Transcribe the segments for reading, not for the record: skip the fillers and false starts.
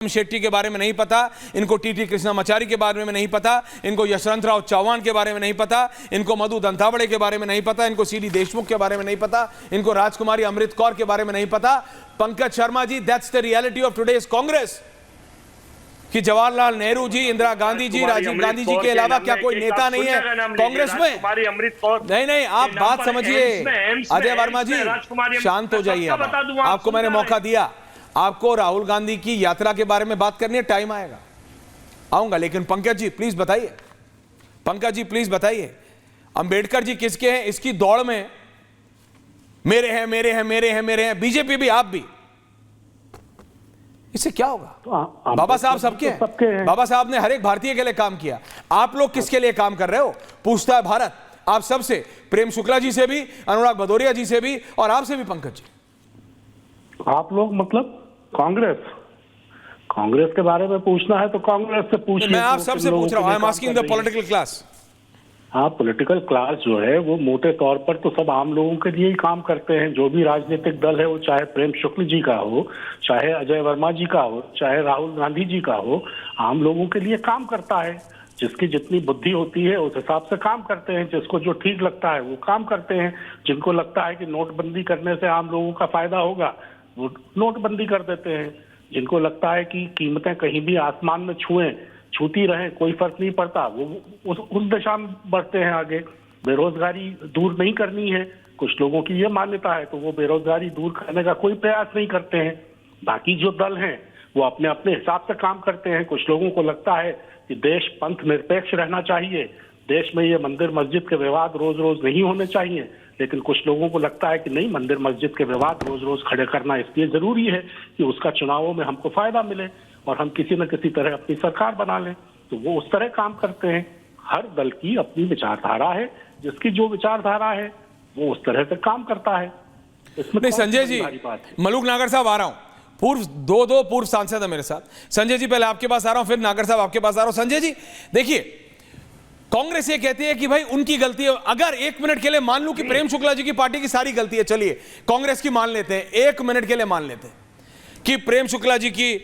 शेट्टी के बारे में नहीं पता, इनको टीटी कृष्णामाचारी के बारे में नहीं पता, इनको यशवंतराव चौहान के बारे में नहीं पता, इनको मधु दंतावड़े के बारे में नहीं पता, इनको सीडी देशमुख के बारे में नहीं पता, इनको राजकुमारी अमृत कौर के बारे में नहीं पता। Pankaj Sharma ji, that's the reality of today's Congress कि जवाहरलाल नेहरू जी, इंदिरा गांधी जी, राजीव गांधी जी के अलावा क्या कोई नेता नहीं है कांग्रेस में? नहीं, आप बात समझिए। अजय वर्मा जी, शांत हो जाइए। आपको मैंने मौका दिया, आपको राहुल गांधी की यात्रा के बारे में बात करनी है, टाइम आएगा, आऊंगा। लेकिन पंकज जी प्लीज बताइए, पंकज जी प्लीज बताइए, अंबेडकर जी किसके हैं? इसकी दौड़ में मेरे हैं, मेरे हैं, मेरे हैं, मेरे हैं, बीजेपी भी, आप भी, इससे क्या होगा? तो बाबा साहब सबके हैं। बाबा साहब ने हर एक भारतीय के लिए काम किया। आप लोग किसके लिए काम कर रहे हो? पूछता है भारत आप सबसे, प्रेम शुक्ला जी से भी, अनुराग भदौरिया जी से भी, और आपसे भी पंकज जी। आप लोग मतलब कांग्रेस के बारे में पूछना है तो कांग्रेस से पूछ। मैं आप सबसे पूछ रहा हूं, I am asking the political class. हाँ, पॉलिटिकल क्लास जो है वो मोटे तौर पर तो सब आम लोगों के लिए ही काम करते हैं। जो भी राजनीतिक दल है, वो चाहे प्रेम शुक्ल जी का हो, चाहे अजय वर्मा जी का हो, चाहे राहुल गांधी जी का हो, आम लोगों के लिए काम करता है। जिसकी जितनी बुद्धि होती है उस हिसाब से काम करते हैं। जिसको जो ठीक लगता है वो काम करते हैं। जिनको लगता है कि नोटबंदी करने से आम लोगों का फायदा होगा, वो नोटबंदी कर देते हैं। जिनको लगता है कि कीमतें कहीं भी आसमान में छूती रहें, कोई फर्क नहीं पड़ता, वो उस दिशा में बढ़ते हैं आगे। बेरोजगारी दूर नहीं करनी है, कुछ लोगों की ये मान्यता है, तो वो बेरोजगारी दूर करने का कोई प्रयास नहीं करते हैं। बाकी जो दल हैं वो अपने अपने हिसाब से काम करते हैं। कुछ लोगों को लगता है कि देश पंथ निरपेक्ष रहना चाहिए, देश में ये मंदिर मस्जिद के विवाद रोज रोज नहीं होने चाहिए। लेकिन कुछ लोगों को लगता है कि नहीं, मंदिर मस्जिद के विवाद रोज रोज खड़े करना इसलिए जरूरी है कि उसका चुनावों में हमको फायदा मिले और हम किसी न किसी तरह अपनी सरकार बना लें। तो वो उस तरह काम करते हैं। हर दल की अपनी विचारधारा है, जिसकी जो विचारधारा है वो उस तरह से काम करता है। नहीं संजय जी, मलूक नागर साहब आ रहा हूं, दो पूर्व सांसद है मेरे साथ। संजय जी पहले आपके पास आ रहा हूं, फिर नागर साहब आपके पास आ रहा हूं। संजय जी देखिए, कांग्रेस ये कहती है कि भाई उनकी गलती है। अगर एक मिनट के लिए मान लूं कि प्रेम शुक्ला जी की पार्टी की सारी गलती है, चलिए कांग्रेस की मान लेते हैं, एक मिनट के लिए मान लेते हैं कि प्रेम शुक्ला जी की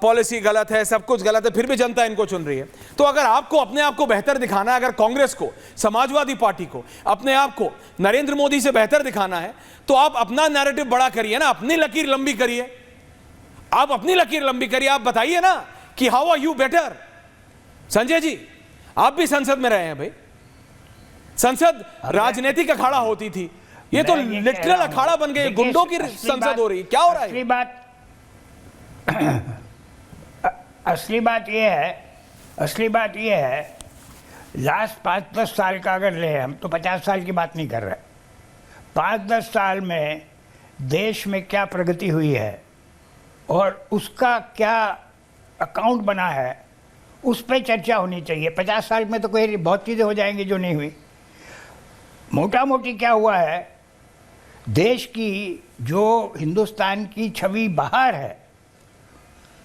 पॉलिसी गलत है, सब कुछ गलत है, फिर भी जनता इनको चुन रही है। तो अगर आपको अपने आप को बेहतर दिखाना है, अगर कांग्रेस को, समाजवादी पार्टी को अपने आप को नरेंद्र मोदी से बेहतर दिखाना है, तो आप अपना नैरेटिव बड़ा करिए ना, अपनी लकीर लंबी करिए। आप अपनी लकीर लंबी करिए, आप बताइए ना कि how are you better. Sanjay ji आप भी संसद में रहे हैं भाई, संसद राजनीतिक अखाड़ा होती थी, ये तो लिटरल अखाड़ा बन गई, गुंडों की संसद हो रही। क्या हो रहा है? असली बात ये है, लास्ट 5-10 साल का अगर ले, हम तो 50 साल की बात नहीं कर रहे, 5-10 साल में देश में क्या प्रगति हुई है और उसका क्या अकाउंट बना है, उस पर चर्चा होनी चाहिए। 50 साल में तो कोई बहुत चीज़ें हो जाएंगी जो नहीं हुई। मोटा मोटी क्या हुआ है, देश की जो हिंदुस्तान की छवि बाहर है,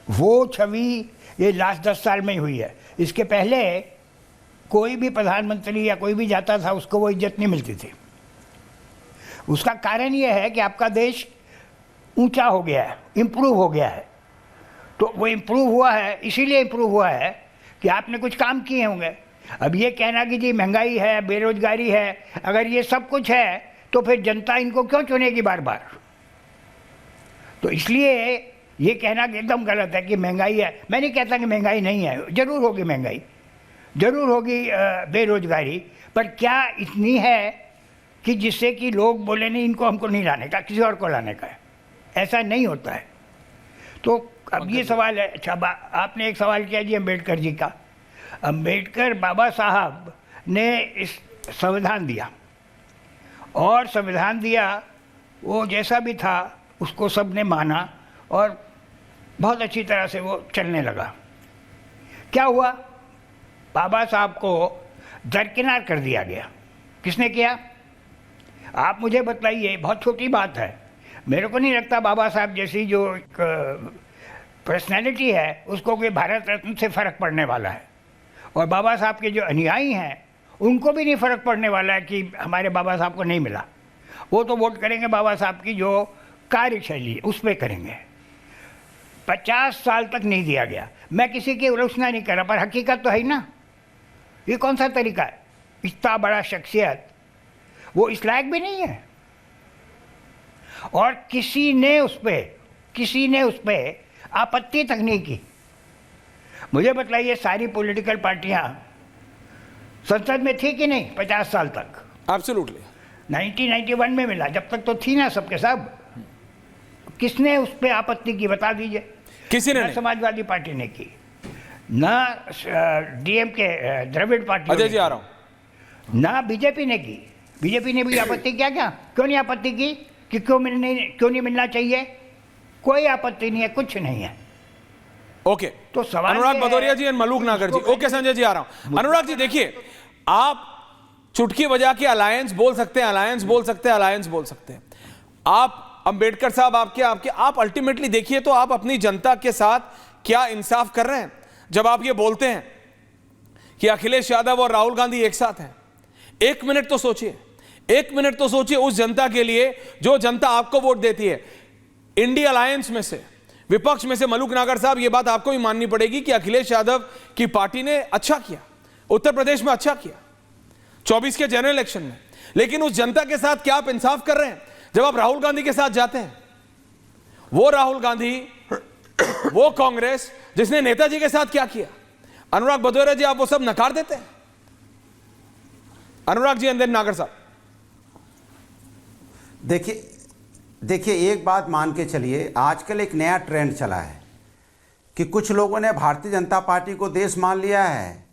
वो छवि ये लास्ट 10 साल में ही हुई है। इसके पहले कोई भी प्रधानमंत्री या कोई भी जाता था, उसको वो इज्जत नहीं मिलती थी। उसका कारण ये है कि आपका देश ऊंचा हो गया है, इम्प्रूव हो गया है। तो वो इम्प्रूव हुआ है, इसीलिए इम्प्रूव हुआ है कि आपने कुछ काम किए होंगे। अब ये कहना कि जी महंगाई है, बेरोजगारी है, अगर ये सब कुछ है तो फिर जनता इनको क्यों चुनेगी बार बार? तो इसलिए ये कहना कि एकदम गलत है कि महंगाई है। मैं नहीं कहता कि महंगाई नहीं है, जरूर होगी महंगाई, जरूर होगी बेरोजगारी, पर क्या इतनी है कि जिससे कि लोग बोले नहीं इनको हमको नहीं लाने का, किसी और को लाने का है? ऐसा नहीं होता है। तो अब ये सवाल है। अच्छा, आपने एक सवाल किया जी अम्बेडकर जी का। अम्बेडकर बाबा साहब ने इस संविधान दिया, और संविधान दिया, वो जैसा भी था उसको सब ने माना और बहुत अच्छी तरह से वो चलने लगा। क्या हुआ, बाबा साहब को दरकिनार कर दिया गया। किसने किया? आप मुझे बताइए। बहुत छोटी बात है, मेरे को नहीं लगता बाबा साहब जैसी जो पर्सनैलिटी है उसको कोई भारत रत्न से फ़र्क पड़ने वाला है। और बाबा साहब के जो अनुयायी हैं उनको भी नहीं फ़र्क पड़ने वाला है कि हमारे बाबा साहब को नहीं मिला। वो तो वोट करेंगे बाबा साहब की जो कार्यशैली उस पर करेंगे। 50 साल तक नहीं दिया गया। मैं किसी की आलोचना नहीं कर रहा, पर हकीकत तो है ही ना। ये कौन सा तरीका है? इतना बड़ा शख्सियत वो इस लायक भी नहीं है, और किसी ने उस पर आपत्ति तक नहीं की। मुझे बताइए, सारी पॉलिटिकल पार्टियां संसद में थी कि नहीं 50 साल तक? एब्सोल्युटली। 1991 में मिला, जब तक तो थी ना सबके सब। किसने उस पर आपत्ति की, बता दीजिए। किसी ने ना नहीं। समाजवादी पार्टी ने की, ना डीएमके द्रविड़ पार्टी, अजय जी आ रहा हूं। ना बीजेपी ने की। बीजेपी ने भी आपत्ति क्या क्यों नहीं आपत्ति की कि क्यों नहीं मिलना चाहिए? कोई आपत्ति नहीं है, कुछ नहीं है। ओके, तो सवाल अनुराग ये है- भदौरिया जी एंड मलूक नागर जी। ओके संजय जी आ रहा हूं। अनुराग जी देखिए, आप चुटकी बजा के अलायंस बोल सकते हैं, आप अंबेडकर साहब आपके आप अल्टीमेटली देखिए तो आप अपनी जनता के साथ क्या इंसाफ कर रहे हैं जब आप ये बोलते हैं कि अखिलेश यादव और राहुल गांधी एक साथ हैं। एक मिनट तो सोचिए उस जनता के लिए जो जनता आपको वोट देती है। इंडिया अलायंस में से, विपक्ष में से मलूक नागर साहब, यह बात आपको भी माननी पड़ेगी कि अखिलेश यादव की पार्टी ने अच्छा किया, उत्तर प्रदेश में अच्छा किया 24 के जनरल इलेक्शन में। लेकिन उस जनता के साथ क्या आप इंसाफ कर रहे हैं जब आप राहुल गांधी के साथ जाते हैं? वो राहुल गांधी, वो कांग्रेस जिसने नेताजी के साथ क्या किया? अनुराग भदौरिया जी, आप वो सब नकार देते हैं? अनुराग जी अंदर नागर साहब। देखिए एक बात मान के चलिए, आजकल एक नया ट्रेंड चला है कि कुछ लोगों ने भारतीय जनता पार्टी को देश मान लिया है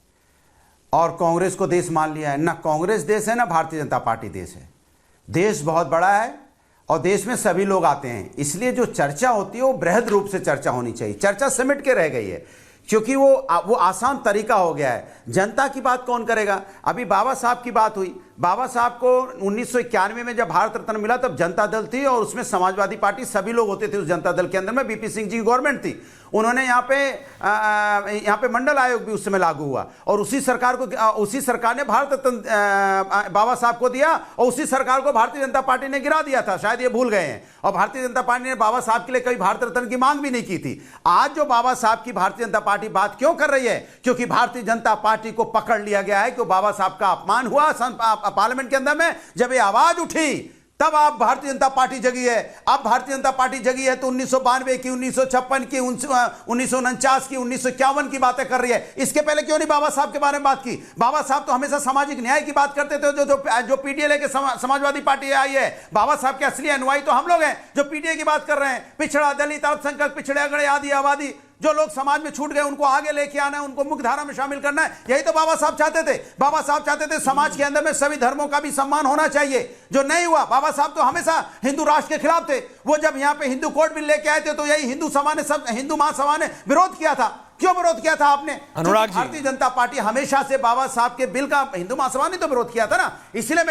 और कांग्रेस को देश मान लिया है। ना कांग्रेस देश है, ना भारतीय जनता पार्टी देश है। देश बहुत बड़ा है और देश में सभी लोग आते हैं, इसलिए जो चर्चा होती है वो बृहद रूप से चर्चा होनी चाहिए। चर्चा सिमट के रह गई है क्योंकि वो आसान तरीका हो गया है। जनता की बात कौन करेगा? अभी बाबा साहब की बात हुई। बाबा साहब को 1991 में जब भारत रत्न मिला तब जनता दल थी और उसमें समाजवादी पार्टी, सभी लोग होते थे उस जनता दल के अंदर में। बीपी सिंह जी की गवर्नमेंट थी, उन्होंने यहाँ पे मंडल आयोग भी उस समय लागू हुआ और उसी सरकार ने भारत रत्न बाबा साहब को दिया और उसी सरकार को भारतीय जनता पार्टी ने गिरा दिया था, शायद ये भूल गए हैं। और भारतीय जनता पार्टी ने बाबा साहब के लिए कभी भारत रत्न की मांग भी नहीं की थी। आज जो बाबा साहब की भारतीय जनता पार्टी बात क्यों कर रही है? क्योंकि भारतीय जनता पार्टी को पकड़ लिया गया है कि बाबा साहब का अपमान हुआ पार्लियामेंट के अंदर में। जब ये आवाज उठी तब आप भारतीय जनता पार्टी जगी है। अब भारतीय जनता पार्टी जगी है तो 1992 की, 1956 की, 1949 की, 1951 की बातें कर रही है। इसके पहले क्यों नहीं बाबा साहब के बारे में बात की? बाबा साहब तो हमेशा सामाजिक न्याय की बात करते थे। जो पीडीए लेके समाजवादी पार्टी आई है, बाबा साहब के असली अनुयायी तो हम लोग हैं जो पीडीए की बात कर रहे हैं। पिछड़ा, दलित, अल्पसंख्यक, पिछड़े, अगड़े, आदि आबादी, जो लोग समाज में छूट गए उनको आगे लेके आना है, उनको मुख्य धारा में शामिल करना है। यही तो बाबा साहब चाहते थे। बाबा साहब चाहते थे समाज के अंदर में सभी धर्मों का भी सम्मान होना चाहिए, जो नहीं हुआ। बाबा साहब तो हमेशा हिंदू राष्ट्र के खिलाफ थे। वो जब यहाँ पे हिंदू कोड बिल लेके आए थे तो यही हिंदू महासभा ने विरोध किया था। क्यों विरोध किया था आपने? अनुराग जी, भारतीय जनता पार्टी हमेशा से बाबा साहब के बिल का हिंदू महासभा ने तो विरोध किया था ना, इसलिए मैं